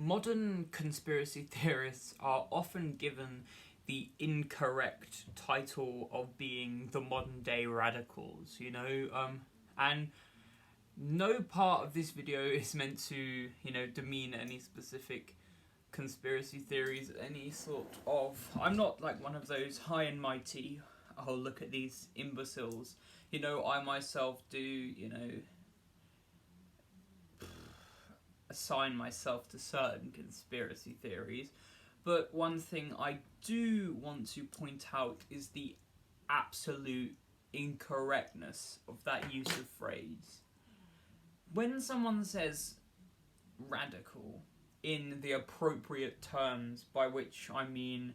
Modern conspiracy theorists are often given the incorrect title of being the modern day radicals, and no part of this video is meant to, demean any specific conspiracy theories, any sort of. I'm not like one of those high and mighty, oh, look at these imbeciles. I myself do, assign myself to certain conspiracy theories, but one thing I do want to point out is the absolute incorrectness of that use of phrase. When someone says radical in the appropriate terms, by which I mean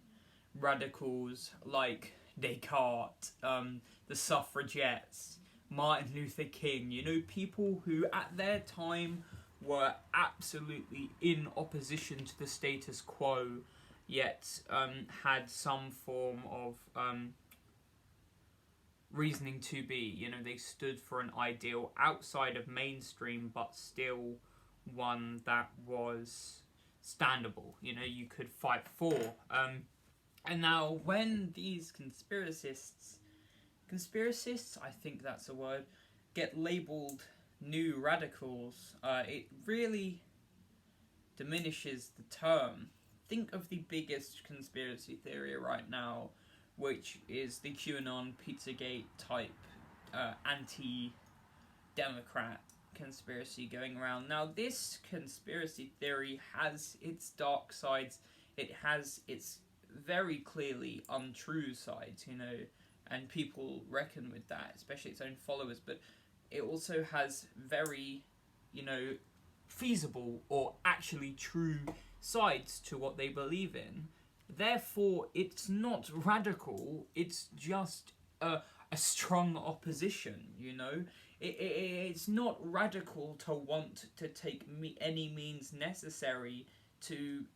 radicals like Descartes, the suffragettes, Martin Luther King, people who at their time were absolutely in opposition to the status quo, yet had some form of reasoning to be. They stood for an ideal outside of mainstream, but still one that was standable, you could fight for. And now when these conspiracists, I think that's a word, get labelled new radicals, it really diminishes the term. Think of the biggest conspiracy theory right now, which is the QAnon Pizzagate type anti-democrat conspiracy going around. Now, this conspiracy theory has its dark sides, it has its very clearly untrue sides, and people reckon with that, especially its own followers, but it also has very, feasible or actually true sides to what they believe in. Therefore, it's not radical, it's just a strong opposition, It's not radical to want to take any means necessary to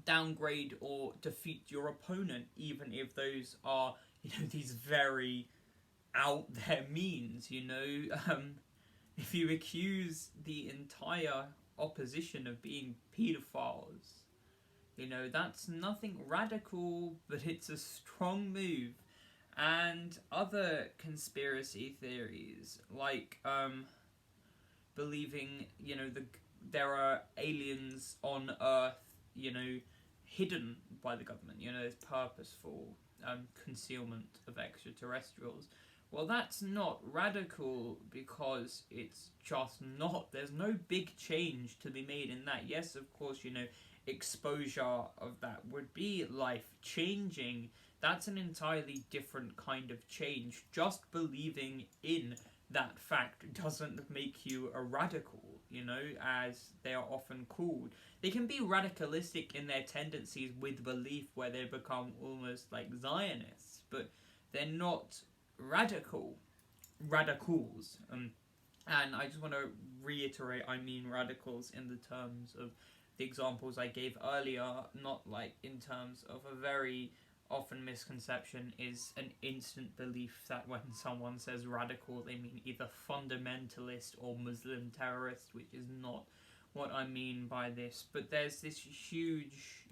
downgrade or defeat your opponent, even if those are, these very out there means, if you accuse the entire opposition of being paedophiles, that's nothing radical, but it's a strong move. And other conspiracy theories, like believing, there are aliens on Earth, hidden by the government, there's purposeful concealment of extraterrestrials. Well, that's not radical because it's just not. There's no big change to be made in that. Yes, of course, exposure of that would be life-changing. That's an entirely different kind of change. Just believing in that fact doesn't make you a radical, as they are often called. They can be radicalistic in their tendencies with belief, where they become almost like Zionists, but they're not radicals. And I just want to reiterate, I mean radicals in the terms of the examples I gave earlier, not like in terms of a very often misconception is an instant belief that when someone says radical, they mean either fundamentalist or Muslim terrorist, which is not what I mean by this. But there's this huge,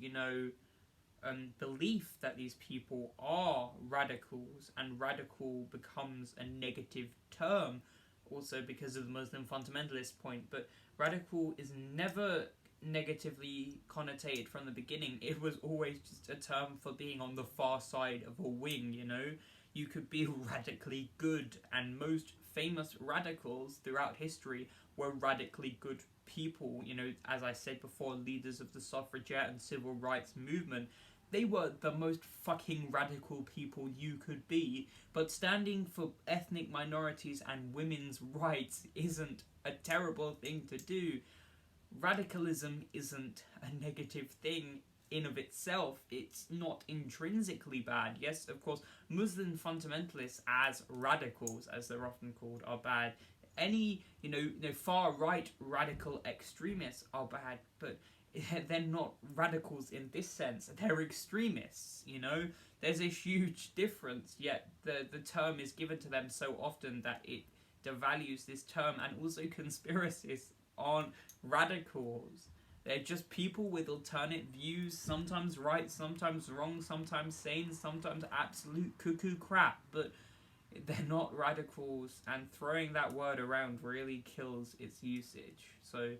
belief that these people are radicals, and radical becomes a negative term also because of the Muslim fundamentalist point. But radical is never negatively connotated from the beginning. It was always just a term for being on the far side of a wing, You could be radically good, and most famous radicals throughout history were radically good people, as I said before, leaders of the suffragette and civil rights movement. They were the most fucking radical people you could be, but standing for ethnic minorities and women's rights isn't a terrible thing to do. Radicalism isn't a negative thing in of itself. It's not intrinsically bad. Yes, of course, Muslim fundamentalists as radicals, as they're often called, are bad. Any, far-right radical extremists are bad, but they're not radicals in this sense. They're extremists, There's a huge difference, yet the term is given to them so often that it devalues this term, and also conspiracists aren't radicals. They're just people with alternate views, sometimes right, sometimes wrong, sometimes sane, sometimes absolute cuckoo crap, but they're not radicals, and throwing that word around really kills its usage. So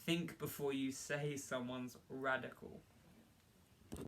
think before you say someone's radical.